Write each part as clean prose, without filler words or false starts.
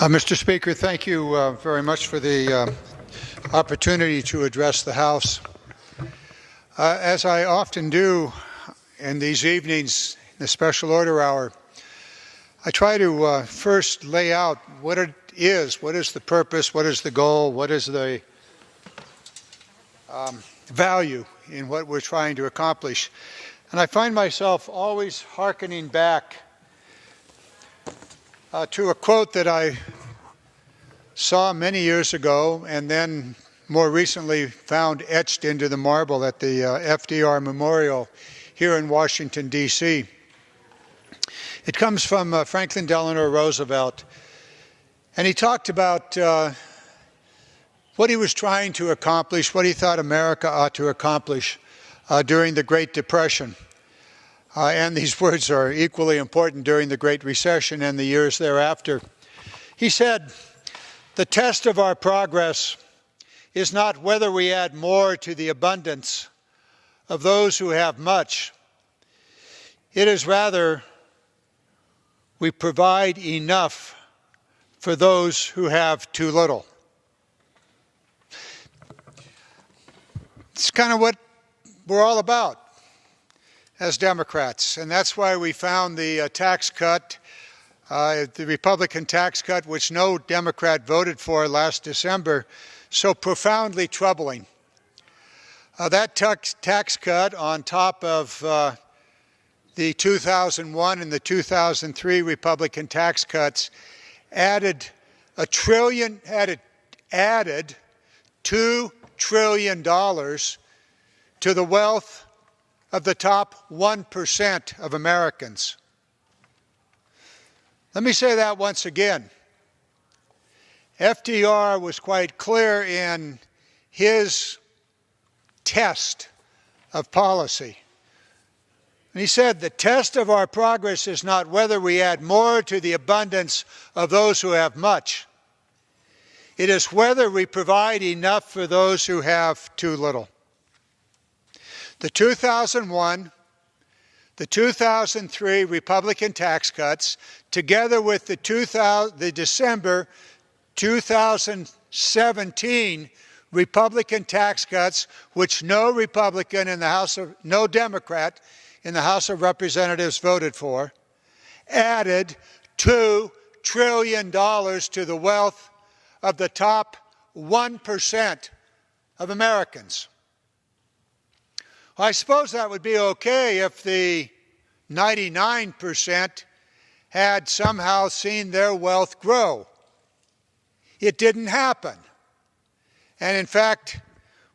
Mr. Speaker, thank you very much for the opportunity to address the House. As I often do in these evenings, in the special order hour, I try to first lay out what it is, what is the purpose, what is the goal, what is the value in what we're trying to accomplish. And I find myself always hearkening back to a quote that I saw many years ago and then more recently found etched into the marble at the FDR Memorial here in Washington, D.C. It comes from Franklin Delano Roosevelt, and he talked about what he was trying to accomplish, what he thought America ought to accomplish during the Great Depression. And these words are equally important during the Great Recession and the years thereafter. He said, "The test of our progress is not whether we add more to the abundance of those who have much. It is rather we provide enough for those who have too little." It's kind of what we're all about as Democrats, and that's why we found the tax cut, the Republican tax cut, which no Democrat voted for last December, so profoundly troubling. That tax cut, on top of the 2001 and the 2003 Republican tax cuts, added $2 trillion to the wealth of the top 1% of Americans. Let me say that once again. FDR was quite clear in his test of policy. And he said, "The test of our progress is not whether we add more to the abundance of those who have much. It is whether we provide enough for those who have too little." The 2001, the 2003 Republican tax cuts, together with the December 2017 Republican tax cuts, which no Democrat in the House of Representatives voted for, added $2 trillion to the wealth of the top 1% of Americans. I suppose that would be okay if the 99% had somehow seen their wealth grow. It didn't happen. And in fact,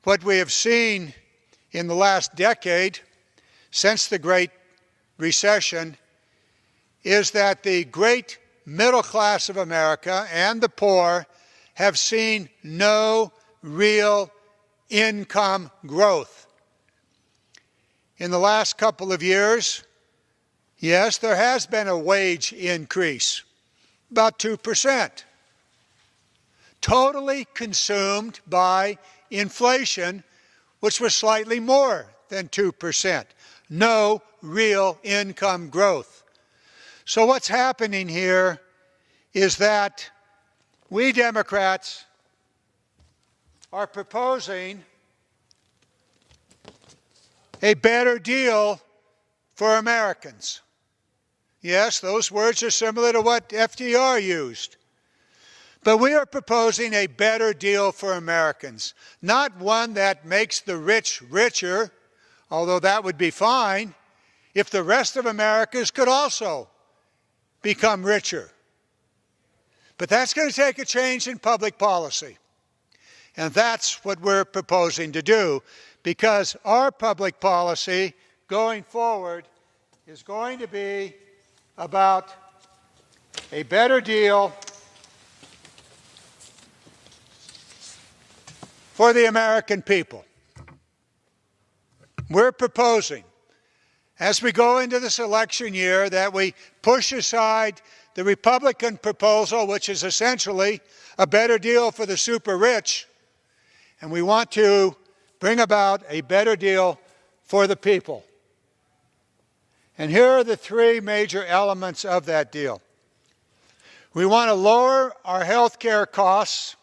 what we have seen in the last decade, since the Great Recession, is that the great middle class of America and the poor have seen no real income growth. In the last couple of years, yes, there has been a wage increase, about 2%, totally consumed by inflation, which was slightly more than 2%. No real income growth. So what's happening here is that we Democrats are proposing a better deal for Americans. Yes, those words are similar to what FDR used. But we are proposing a better deal for Americans, not one that makes the rich richer, although that would be fine if the rest of Americans could also become richer. But that's going to take a change in public policy. And that's what we're proposing to do, because our public policy going forward is going to be about a better deal for the American people. We're proposing, as we go into this election year, that we push aside the Republican proposal, which is essentially a better deal for the super rich, and we want to bring about a better deal for the people. And here are the three major elements of that deal. We want to lower our health care costs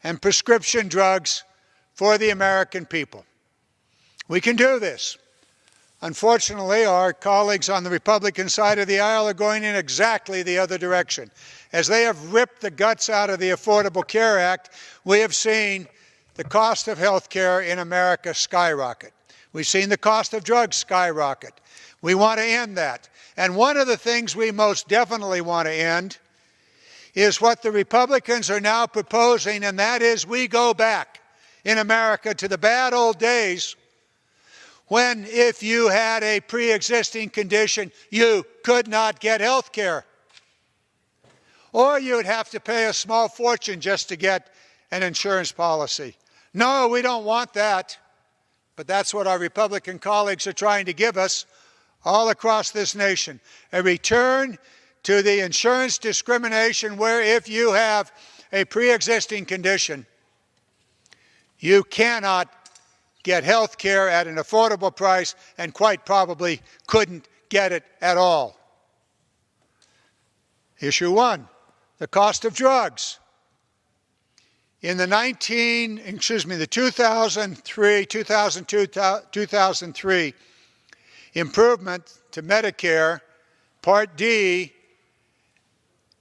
and prescription drugs for the American people. We can do this. Unfortunately, our colleagues on the Republican side of the aisle are going in exactly the other direction. As they have ripped the guts out of the Affordable Care Act, we have seen the cost of health care in America skyrocket. We've seen the cost of drugs skyrocket. We want to end that. And one of the things we most definitely want to end is what the Republicans are now proposing, and that is we go back in America to the bad old days when if you had a pre-existing condition, you could not get health care. Or you'd have to pay a small fortune just to get an insurance policy. No, we don't want that. But that's what our Republican colleagues are trying to give us all across this nation. A return to the insurance discrimination where if you have a pre-existing condition, you cannot get health care at an affordable price and quite probably couldn't get it at all. Issue one, the cost of drugs. In the 2003 improvement to Medicare, Part D,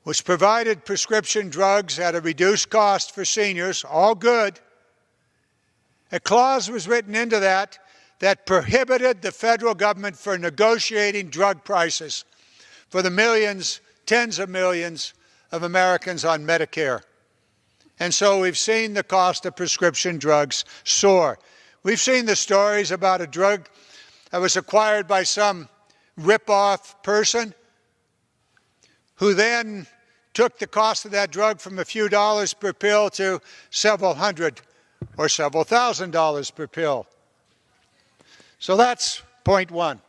which provided prescription drugs at a reduced cost for seniors, all good. A clause was written into that that prohibited the federal government from negotiating drug prices for the millions, tens of millions of Americans on Medicare. And so we've seen the cost of prescription drugs soar. We've seen the stories about a drug that was acquired by some rip-off person who then took the cost of that drug from a few dollars per pill to several hundred or several $1,000s per pill. So that's point one.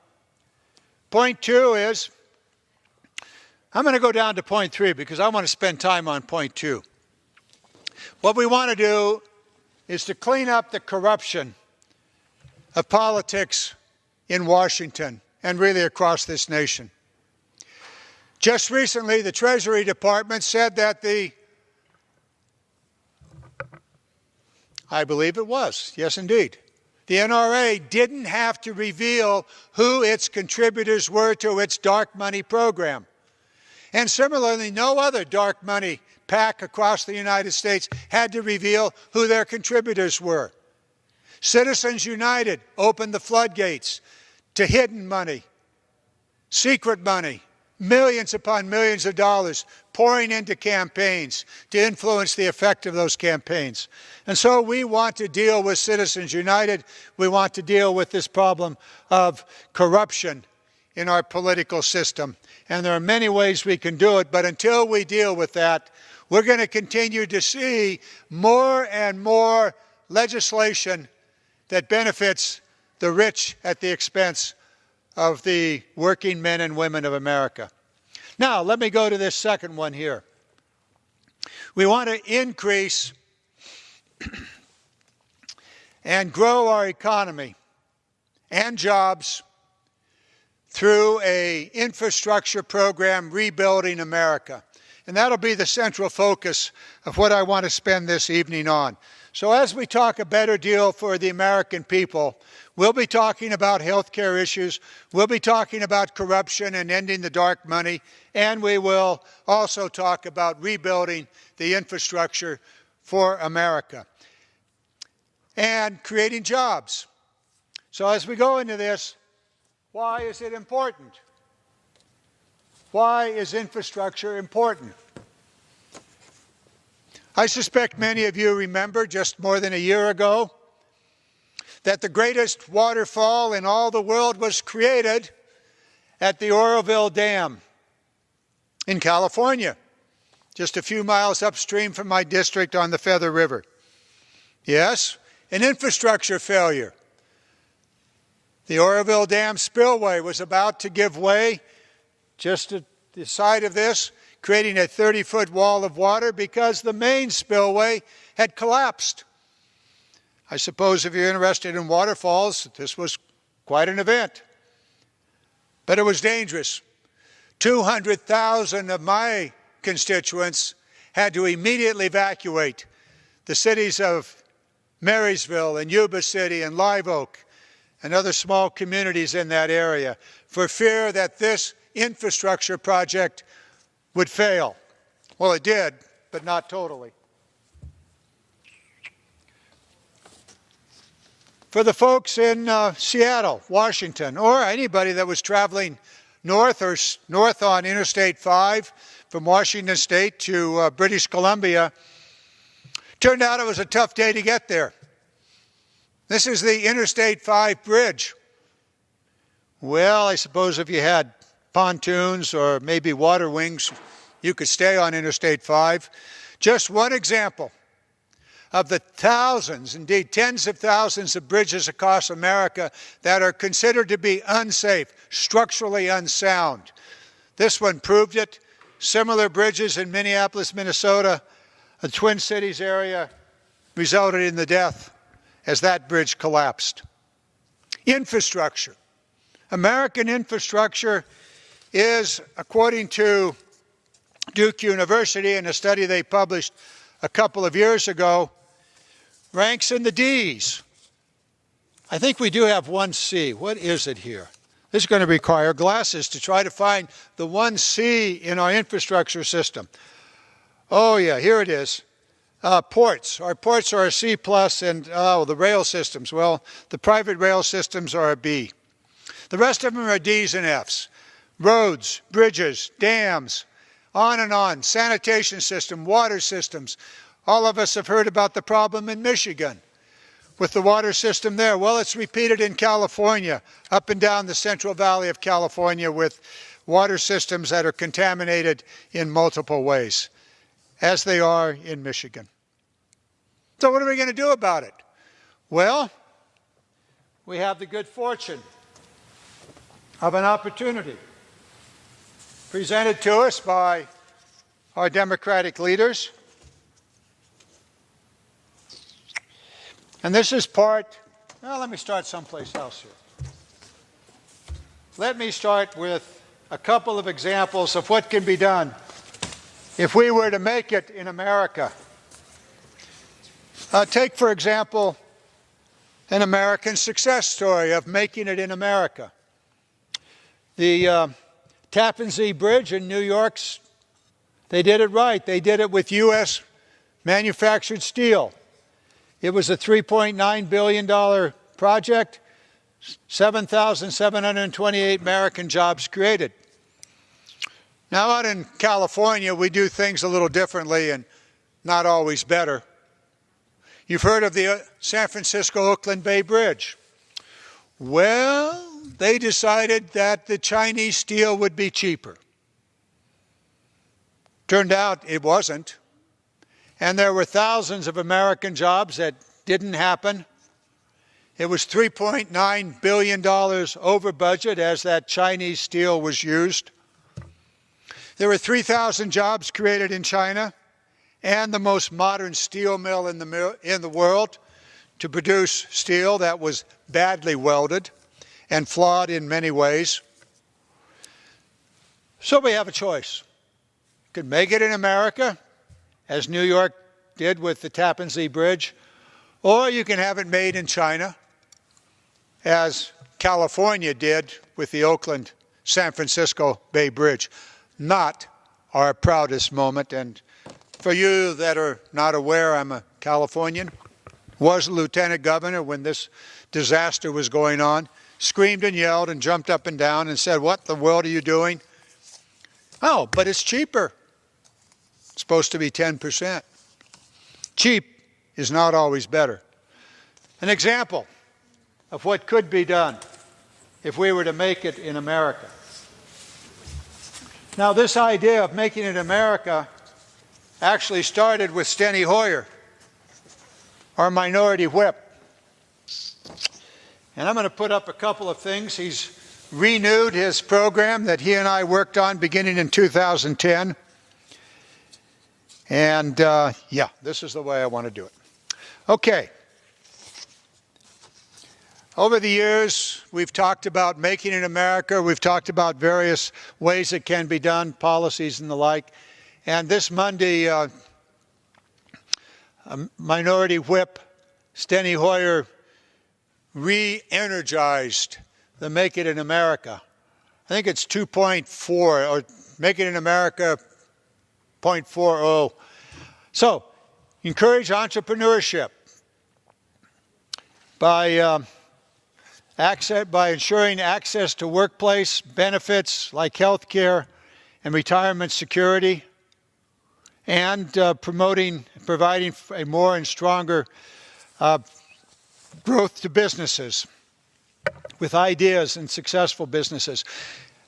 Point two is, I'm going to go down to point three because I want to spend time on point two. What we want to do is to clean up the corruption of politics in Washington and really across this nation. Just recently, the Treasury Department said that I believe it was, yes indeed, the NRA didn't have to reveal who its contributors were to its dark money program. And similarly, no other dark money PAC across the United States had to reveal who their contributors were. Citizens United opened the floodgates to hidden money, secret money, millions upon millions of dollars pouring into campaigns to influence the effect of those campaigns. And so we want to deal with Citizens United. We want to deal with this problem of corruption in our political system. And there are many ways we can do it, but until we deal with that, we're going to continue to see more and more legislation that benefits the rich at the expense of the working men and women of America. Now, let me go to this second one here. We want to increase and grow our economy and jobs through an infrastructure program, Rebuilding America. And that'll be the central focus of what I want to spend this evening on. So as we talk a better deal for the American people, we'll be talking about health care issues, we'll be talking about corruption and ending the dark money, and we will also talk about rebuilding the infrastructure for America and creating jobs. So as we go into this, why is it important? Why is infrastructure important? I suspect many of you remember just more than a year ago that the greatest waterfall in all the world was created at the Oroville Dam in California, just a few miles upstream from my district on the Feather River. Yes, an infrastructure failure. The Oroville Dam spillway was about to give way just at the side of this, creating a 30-foot wall of water because the main spillway had collapsed. I suppose if you're interested in waterfalls, this was quite an event. But it was dangerous. 200,000 of my constituents had to immediately evacuate the cities of Marysville and Yuba City and Live Oak and other small communities in that area for fear that this infrastructure project would fail. Well, it did, but not totally. For the folks in Seattle, Washington, or anybody that was traveling north on Interstate 5 from Washington State to British Columbia, turned out it was a tough day to get there. This is the Interstate 5 bridge. Well, I suppose if you had pontoons or maybe water wings, you could stay on Interstate 5. Just one example of the thousands, indeed tens of thousands of bridges across America that are considered to be unsafe, structurally unsound. This one proved it. Similar bridges in Minneapolis, Minnesota, the Twin Cities area, resulted in the death as that bridge collapsed. Infrastructure. American infrastructure is, according to Duke University in a study they published a couple of years ago, ranks in the D's. I think we do have one C. What is it here? This is going to require glasses to try to find the one C in our infrastructure system. Oh yeah, here it is. Ports. Our ports are a C+, and the rail systems. Well, the private rail systems are a B. The rest of them are D's and F's. Roads, bridges, dams, on and on. Sanitation system, water systems. All of us have heard about the problem in Michigan with the water system there. Well, it's repeated in California, up and down the Central Valley of California with water systems that are contaminated in multiple ways, as they are in Michigan. So what are we going to do about it? Well, we have the good fortune of an opportunity presented to us by our Democratic leaders. And this is part, well, let me start someplace else here. Let me start with a couple of examples of what can be done if we were to make it in America. Take, for example, an American success story of making it in America. The Tappan Zee Bridge in New York, they did it right. They did it with U.S. manufactured steel. It was a $3.9 billion project, 7,728 American jobs created. Now out in California, we do things a little differently and not always better. You've heard of the San Francisco-Oakland Bay Bridge. Well, they decided that the Chinese steel would be cheaper. Turned out it wasn't. And there were thousands of American jobs that didn't happen. It was $3.9 billion over budget as that Chinese steel was used. There were 3,000 jobs created in China and the most modern steel mill in the world to produce steel that was badly welded and flawed in many ways. So we have a choice. You could make it in America, as New York did with the Tappan Zee Bridge, or you can have it made in China, as California did with the Oakland San Francisco Bay Bridge. Not our proudest moment, and for you that are not aware, I'm a Californian, was a lieutenant governor when this disaster was going on, screamed and yelled and jumped up and down and said, "What the world are you doing?" "Oh, but it's cheaper." It's supposed to be 10%. Cheap is not always better. An example of what could be done if we were to make it in America. Now, this idea of making it in America actually started with Steny Hoyer, our minority whip. And I'm going to put up a couple of things. He's renewed his program that he and I worked on beginning in 2010. And yeah, this is the way I want to do it. Okay. Over the years, we've talked about making it in America. We've talked about various ways it can be done, policies and the like. And this Monday, Minority Whip Steny Hoyer re-energized the Make It in America. I think it's 2.4, or Make It in America 0.40. So, encourage entrepreneurship by ensuring access to workplace benefits like health care and retirement security, and providing a more and stronger growth to businesses with ideas and successful businesses.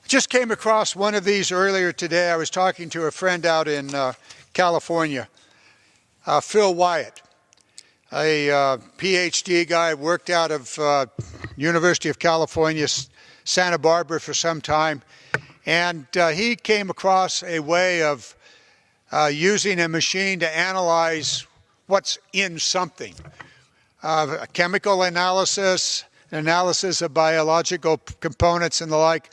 I just came across one of these earlier today. I was talking to a friend out in California, Phil Wyatt, a PhD guy, worked out of University of California, Santa Barbara for some time, and he came across a way of using a machine to analyze what's in something. A chemical analysis of biological components and the like.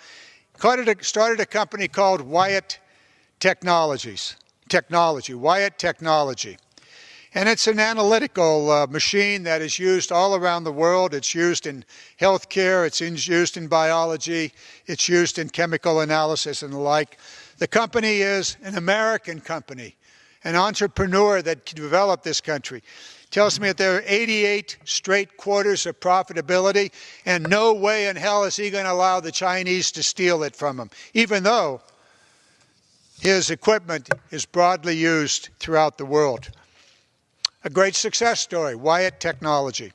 Started a company called Wyatt Technology. And it's an analytical machine that is used all around the world. It's used in healthcare, it's used in biology, it's used in chemical analysis and the like. The company is an American company, an entrepreneur that developed this country. Tells me that there are 88 straight quarters of profitability, and no way in hell is he going to allow the Chinese to steal it from him, even though his equipment is broadly used throughout the world. A great success story, Wyatt Technology.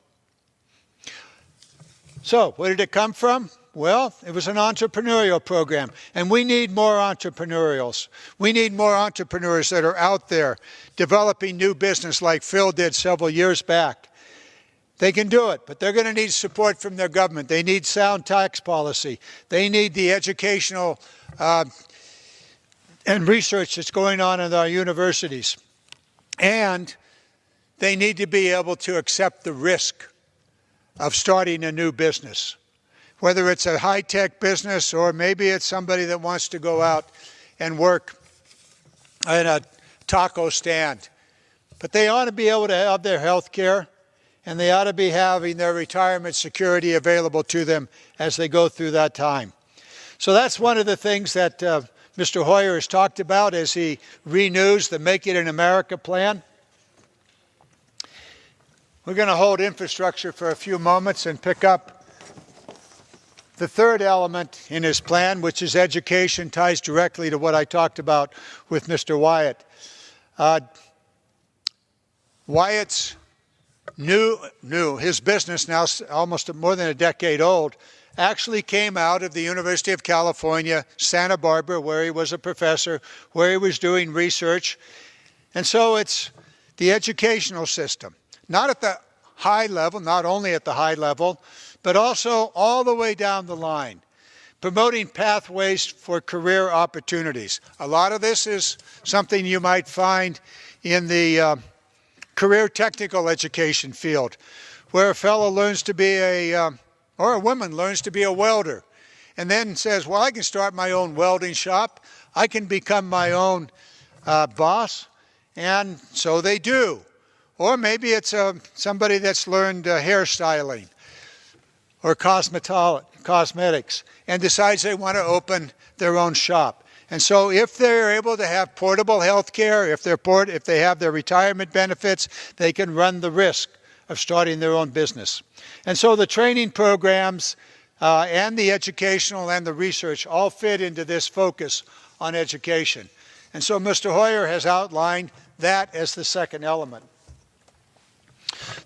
So, where did it come from? Well, it was an entrepreneurial program, and we need more entrepreneurials. We need more entrepreneurs that are out there developing new business like Phil did several years back. They can do it, but they're going to need support from their government. They need sound tax policy. They need the educational and research that's going on in our universities. And they need to be able to accept the risk of starting a new business. Whether it's a high-tech business or maybe it's somebody that wants to go out and work in a taco stand. But they ought to be able to have their health care, and they ought to be having their retirement security available to them as they go through that time. So that's one of the things that Mr. Hoyer has talked about as he renews the Make It in America plan. We're going to hold infrastructure for a few moments and pick up the third element in his plan, which is education, ties directly to what I talked about with Mr. Wyatt. Wyatt's his business, now almost more than a decade old, actually came out of the University of California, Santa Barbara, where he was a professor, where he was doing research. And so it's the educational system, not at the high level, not only at the high level, but also all the way down the line, promoting pathways for career opportunities. A lot of this is something you might find in the career technical education field, where a fellow learns to be or a woman learns to be a welder, and then says, well, I can start my own welding shop, I can become my own boss, and so they do. Or maybe it's somebody that's learned hairstyling or cosmetics and decides they want to open their own shop. And so if they're able to have portable health care, if they have their retirement benefits, they can run the risk of starting their own business. And so the training programs and the educational and the research all fit into this focus on education. And so Mr. Hoyer has outlined that as the second element.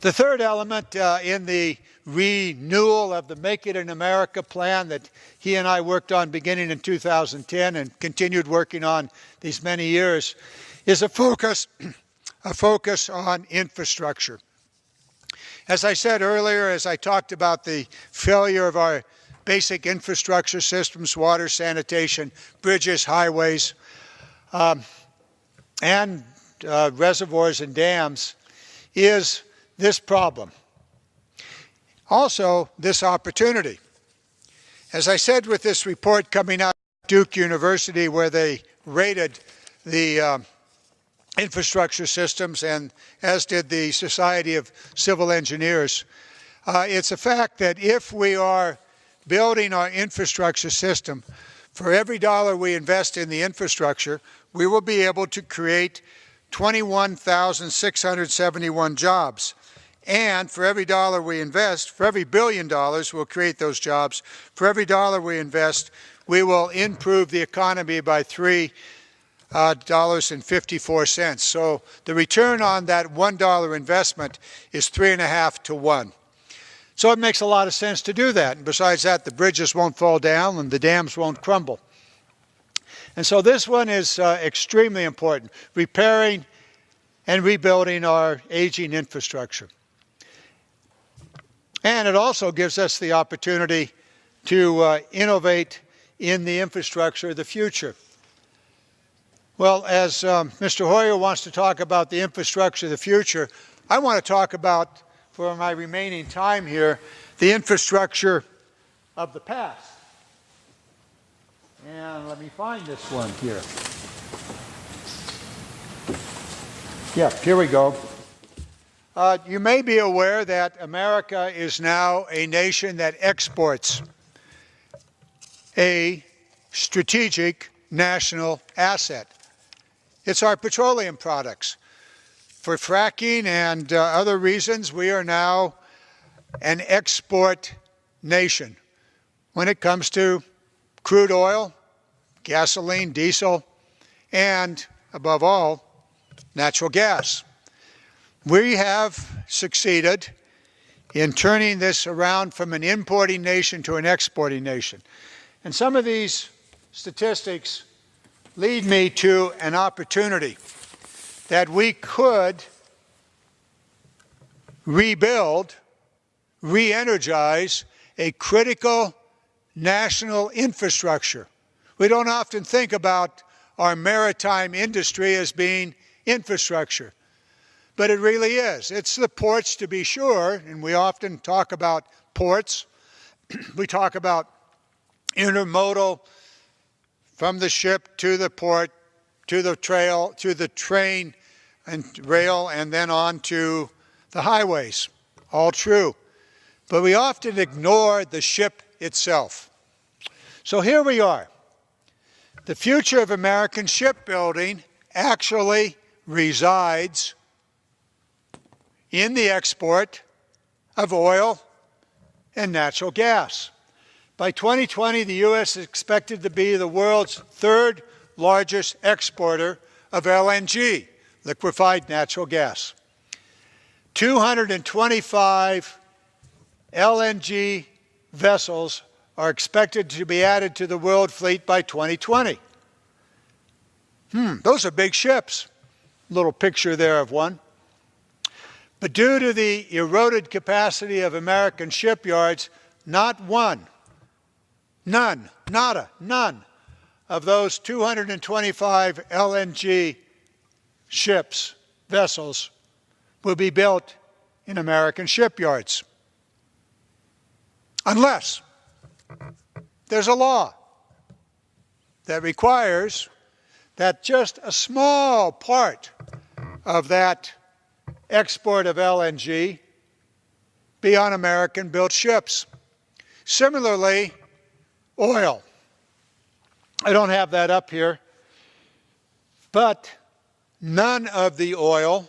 The third element in the renewal of the Make It in America plan that he and I worked on beginning in 2010 and continued working on these many years is a focus on infrastructure. As I said earlier, as I talked about the failure of our basic infrastructure systems, water, sanitation, bridges, highways, and reservoirs and dams, is this problem. Also, this opportunity. As I said with this report coming out of Duke University, where they rated the infrastructure systems, and as did the Society of Civil Engineers. It's a fact that if we are building our infrastructure system, for every dollar we invest in the infrastructure, we will be able to create 21,671 jobs. And for every dollar we invest, for every $1 billion, we'll create those jobs. For every dollar we invest, we will improve the economy by $3.54. So the return on that $1 investment is 3.5 to 1. So it makes a lot of sense to do that. And besides that, the bridges won't fall down and the dams won't crumble. And so this one is extremely important, repairing and rebuilding our aging infrastructure. And it also gives us the opportunity to innovate in the infrastructure of the future. Well, as Mr. Hoyer wants to talk about the infrastructure of the future, I want to talk about, for my remaining time here, the infrastructure of the past. And let me find this one here. Yeah, here we go. You may be aware that America is now a nation that exports a strategic national asset. It's our petroleum products. For fracking and other reasons, we are now an export nation when it comes to crude oil, gasoline, diesel, and above all, natural gas. We have succeeded in turning this around from an importing nation to an exporting nation. And some of these statistics lead me to an opportunity that we could rebuild, re-energize a critical national infrastructure. We don't often think about our maritime industry as being infrastructure, but it really is. It's the ports, to be sure, and we often talk about ports. We talk about intermodal from the ship to the port, to the trail, to the train and rail, and then on to the highways. All true. But we often ignore the ship itself. So here we are. The future of American shipbuilding actually resides in the export of oil and natural gas. By 2020, the U.S. is expected to be the world's third largest exporter of LNG, liquefied natural gas. 225 LNG vessels are expected to be added to the world fleet by 2020. Those are big ships. Little picture there of one. But due to the eroded capacity of American shipyards, not one, none of those 225 LNG ships, vessels, will be built in American shipyards. Unless there's a law that requires that just a small part of that export of LNG be on American-built ships. Similarly, oil. I don't have that up here, but none of the oil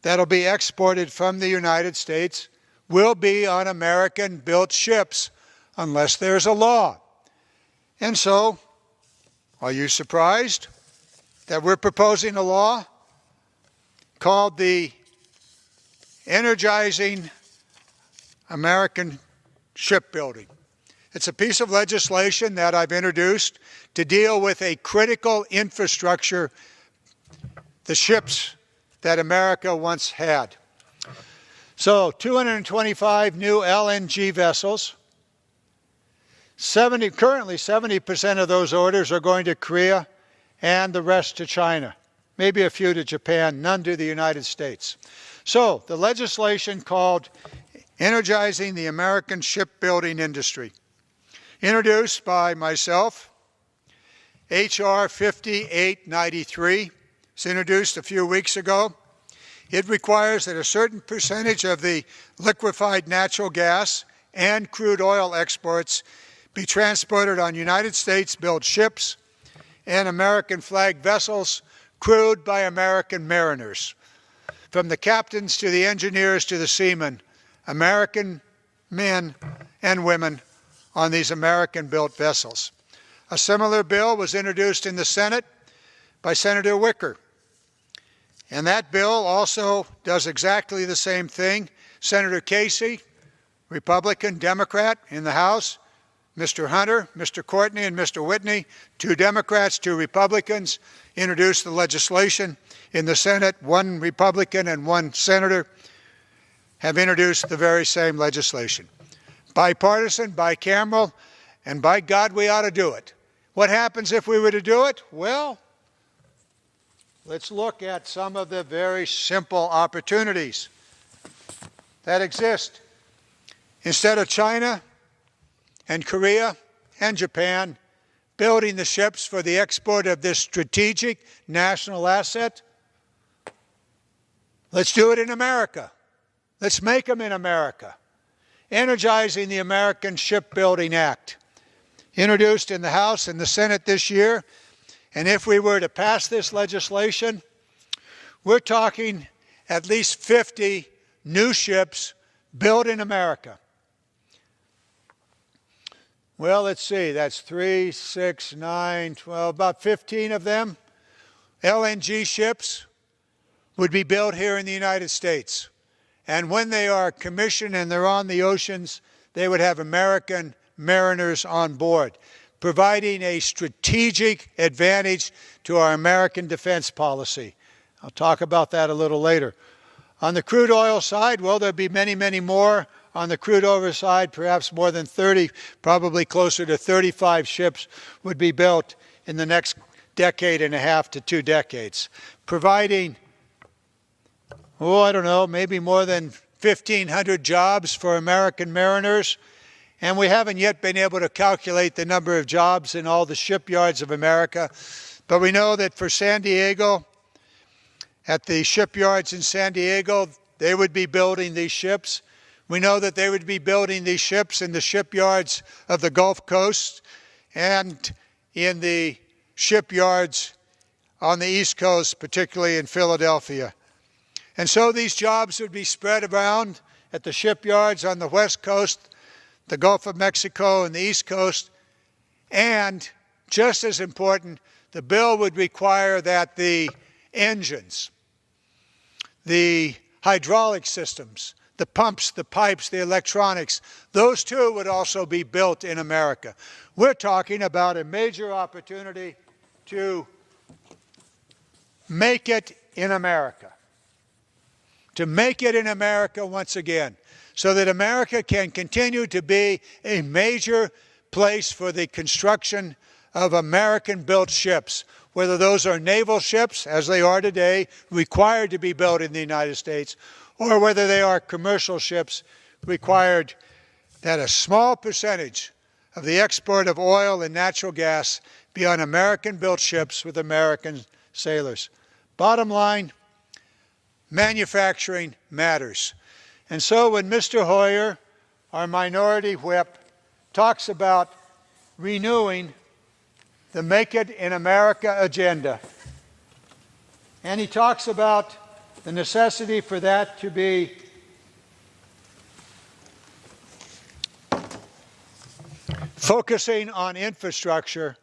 that'll be exported from the United States will be on American-built ships unless there's a law. And so, are you surprised that we're proposing a law called the Energizing American Shipbuilding? It's a piece of legislation that I've introduced to deal with a critical infrastructure, the ships that America once had. So 225 new LNG vessels. Currently 70% of those orders are going to Korea and the rest to China. Maybe a few to Japan, none to the United States. So the legislation called Energizing the American Shipbuilding Industry, introduced by myself, H.R. 5893, was introduced a few weeks ago. It requires that a certain percentage of the liquefied natural gas and crude oil exports be transported on United States-built ships and American-flagged vessels crewed by American mariners. From the captains to the engineers to the seamen, American men and women on these American-built vessels. A similar bill was introduced in the Senate by Senator Wicker. And that bill also does exactly the same thing. Senator Casey, Republican, Democrat in the House, Mr. Hunter, Mr. Courtney, and Mr. Whitney, 2 Democrats, 2 Republicans, introduced the legislation. In the Senate, 1 Republican and 1 senator have introduced the very same legislation. Bipartisan, bicameral, and by God, we ought to do it. What happens if we were to do it? Well, let's look at some of the very simple opportunities that exist. Instead of China and Korea and Japan building the ships for the export of this strategic national asset, let's do it in America. Let's make them in America. Energizing the American Shipbuilding Act, introduced in the House and the Senate this year. And if we were to pass this legislation, we're talking at least 50 new ships built in America. Well, let's see, that's 3, 6, 9, 12, about 15 of them. LNG ships would be built here in the United States. And when they are commissioned and they're on the oceans, they would have American mariners on board, providing a strategic advantage to our American defense policy. I'll talk about that a little later. On the crude oil side, well, there'll be many, many more. On the crude oil side, perhaps more than 30, probably closer to 35 ships would be built in the next decade and a half to 2 decades, providing, I don't know, maybe more than 1,500 jobs for American mariners. And we haven't yet been able to calculate the number of jobs in all the shipyards of America. But we know that for San Diego, at the shipyards in San Diego, they would be building these ships. We know that they would be building these ships in the shipyards of the Gulf Coast and in the shipyards on the East Coast, particularly in Philadelphia. And so these jobs would be spread around at the shipyards on the West Coast, the Gulf of Mexico, and the East Coast. And just as important, the bill would require that the engines, the hydraulic systems, the pumps, the pipes, the electronics, those too would also be built in America. We're talking about a major opportunity to make it in America. To make it in America once again, so that America can continue to be a major place for the construction of American-built ships, whether those are naval ships, as they are today, required to be built in the United States, or whether they are commercial ships required that a small percentage of the export of oil and natural gas be on American-built ships with American sailors. Bottom line, manufacturing matters. And so when Mr. Hoyer, our minority whip, talks about renewing the Make It in America agenda, and he talks about the necessity for that to be focusing on infrastructure,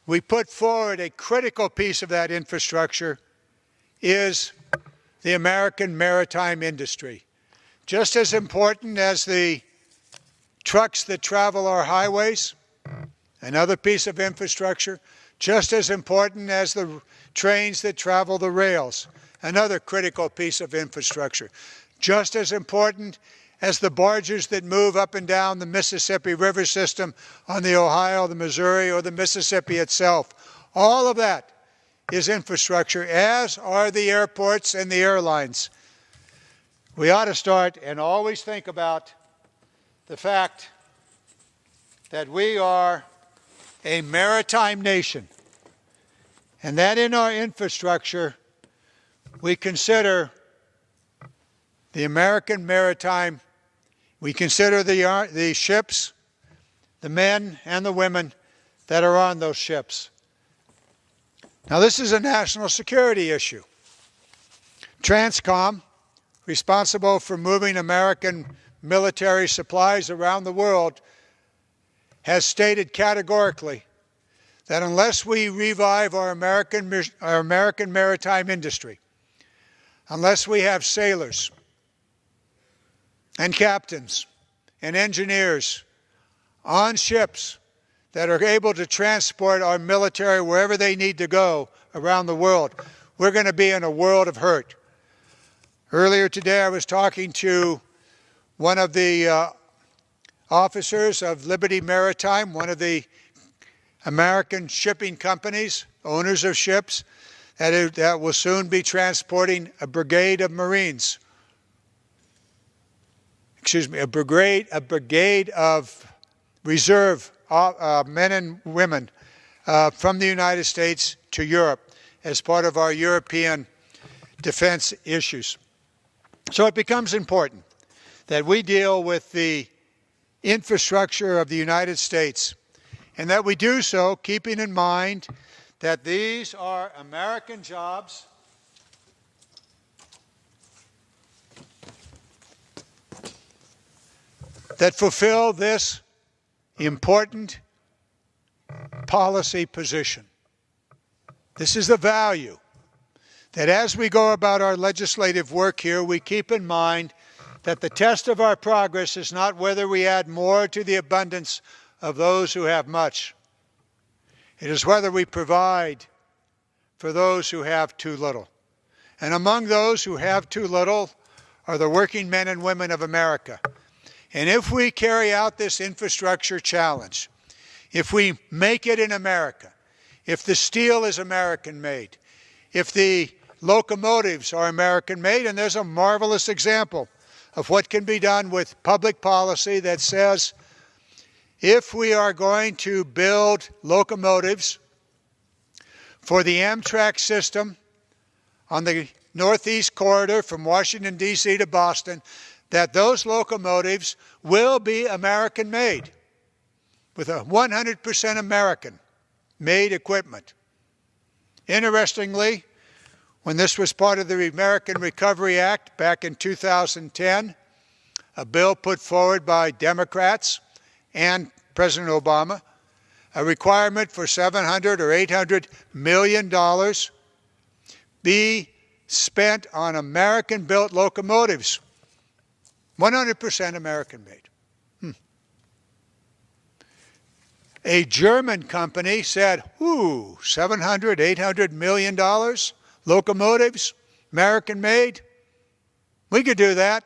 we put forward a critical piece of that infrastructure is the American maritime industry. Just as important as the trucks that travel our highways, another piece of infrastructure, just as important as the trains that travel the rails, another critical piece of infrastructure, just as important as the barges that move up and down the Mississippi River system on the Ohio, the Missouri, or the Mississippi itself. All of that is infrastructure, as are the airports and the airlines. We ought to start and always think about the fact that we are a maritime nation. And that in our infrastructure, we consider the American maritime, we consider the ships, the men and the women that are on those ships. Now, this is a national security issue. Transcom, responsible for moving American military supplies around the world, has stated categorically that unless we revive our American maritime industry, unless we have sailors and captains and engineers on ships that are able to transport our military wherever they need to go around the world, we're going to be in a world of hurt. Earlier today, I was talking to one of the officers of Liberty Maritime, one of the American shipping companies, owners of ships, that will soon be transporting a brigade of Marines. Excuse me, a brigade of reserve men and women from the United States to Europe as part of our European defense issues. So it becomes important that we deal with the infrastructure of the United States, and that we do so keeping in mind that these are American jobs that fulfill this important policy position. This is the value that as we go about our legislative work here, we keep in mind that the test of our progress is not whether we add more to the abundance of those who have much. It is whether we provide for those who have too little. And among those who have too little are the working men and women of America. And if we carry out this infrastructure challenge, if we make it in America, if the steel is American-made, if the locomotives are American-made, and there's a marvelous example of what can be done with public policy that says if we are going to build locomotives for the Amtrak system on the Northeast Corridor from Washington, D.C. to Boston, that those locomotives will be American-made with a 100% American-made equipment. Interestingly, when this was part of the American Recovery Act back in 2010, a bill put forward by Democrats and President Obama, a requirement for $700 or $800 million be spent on American-built locomotives, 100% American-made. A German company said, ooh, $700, $800 million, locomotives, American-made, we could do that.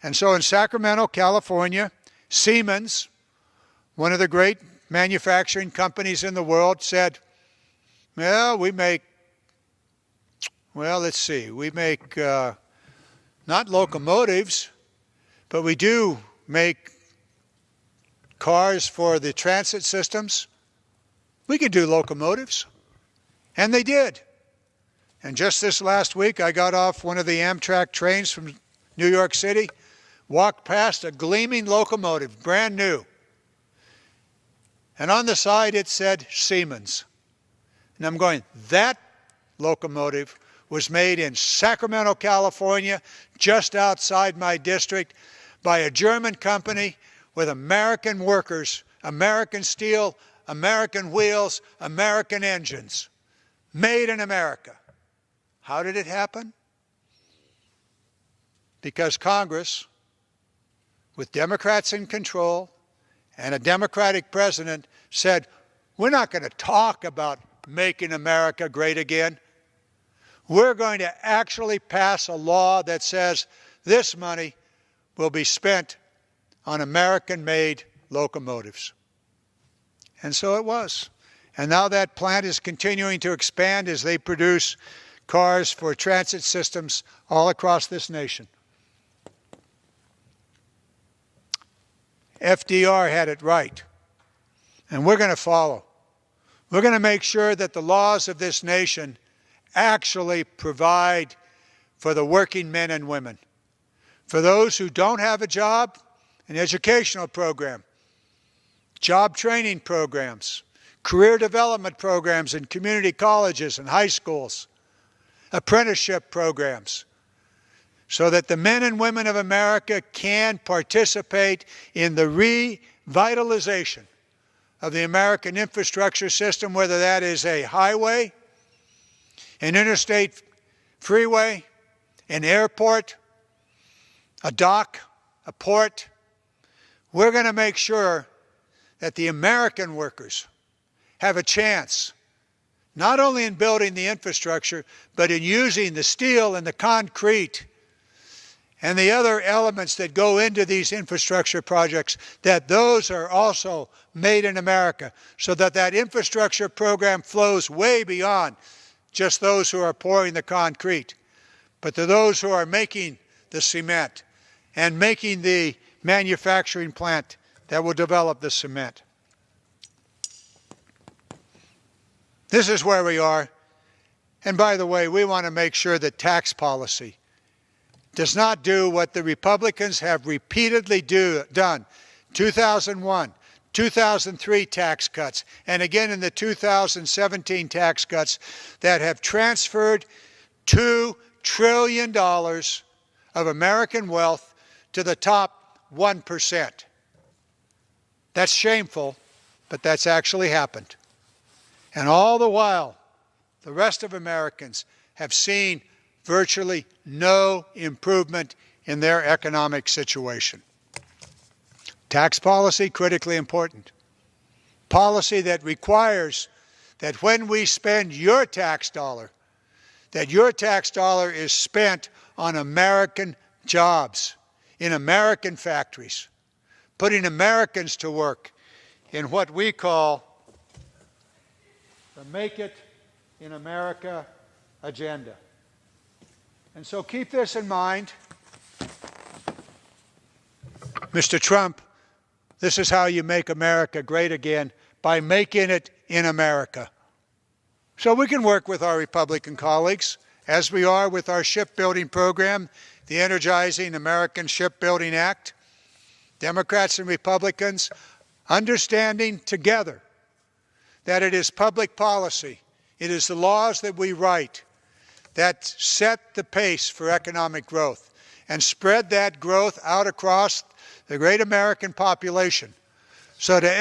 And so in Sacramento, California, Siemens, one of the great manufacturing companies in the world, said, well, we make not locomotives, but we do make cars for the transit systems. We can do locomotives. And they did. And just this last week, I got off one of the Amtrak trains from New York City, walked past a gleaming locomotive, brand new. And on the side it said Siemens. And I'm going, that locomotive was made in Sacramento, California, just outside my district, by a German company with American workers, American steel, American wheels, American engines, made in America. How did it happen? Because Congress, with Democrats in control and a Democratic president, said, we're not going to talk about making America great again. We're going to actually pass a law that says this money will be spent on American-made locomotives. And so it was. And now that plant is continuing to expand as they produce cars for transit systems all across this nation. FDR had it right, and we're going to follow. We're going to make sure that the laws of this nation actually provide for the working men and women. For those who don't have a job, an educational program, job training programs, career development programs in community colleges and high schools, apprenticeship programs, so that the men and women of America can participate in the revitalization of the American infrastructure system, whether that is a highway, an interstate freeway, an airport, a dock, a port. We're going to make sure that the American workers have a chance, not only in building the infrastructure, but in using the steel and the concrete and the other elements that go into these infrastructure projects, that those are also made in America, so that that infrastructure program flows way beyond just those who are pouring the concrete, but to those who are making the cement and making the manufacturing plant that will develop the cement. This is where we are. And by the way, we want to make sure that tax policy does not do what the Republicans have repeatedly done. 2001, 2003 tax cuts, and again in the 2017 tax cuts that have transferred $2 trillion of American wealth to the top 1%. That's shameful, but that's actually happened. And all the while, the rest of Americans have seen virtually no improvement in their economic situation. Tax policy, critically important. Policy that requires that when we spend your tax dollar, that your tax dollar is spent on American jobs, in American factories, putting Americans to work in what we call the Make It in America agenda. And so keep this in mind. Mr. Trump, this is how you make America great again, by making it in America. So we can work with our Republican colleagues, as we are with our shipbuilding program, the Energizing American Shipbuilding Act, Democrats and Republicans, understanding together that it is public policy, it is the laws that we write that set the pace for economic growth and spread that growth out across the great American population so that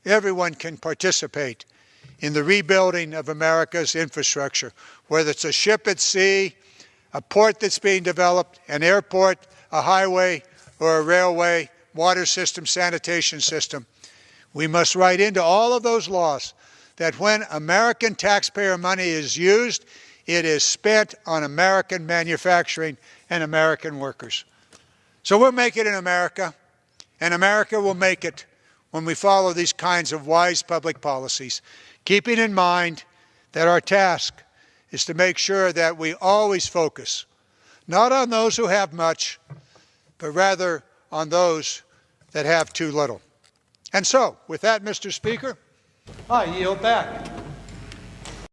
everyone can participate in the rebuilding of America's infrastructure, whether it's a ship at sea, a port that's being developed, an airport, a highway, or a railway, water system, sanitation system. We must write into all of those laws that when American taxpayer money is used, it is spent on American manufacturing and American workers. So we'll make it in America, and America will make it when we follow these kinds of wise public policies, keeping in mind that our task is to make sure that we always focus not on those who have much, but rather on those that have too little. And so, with that, Mr. Speaker, I yield back.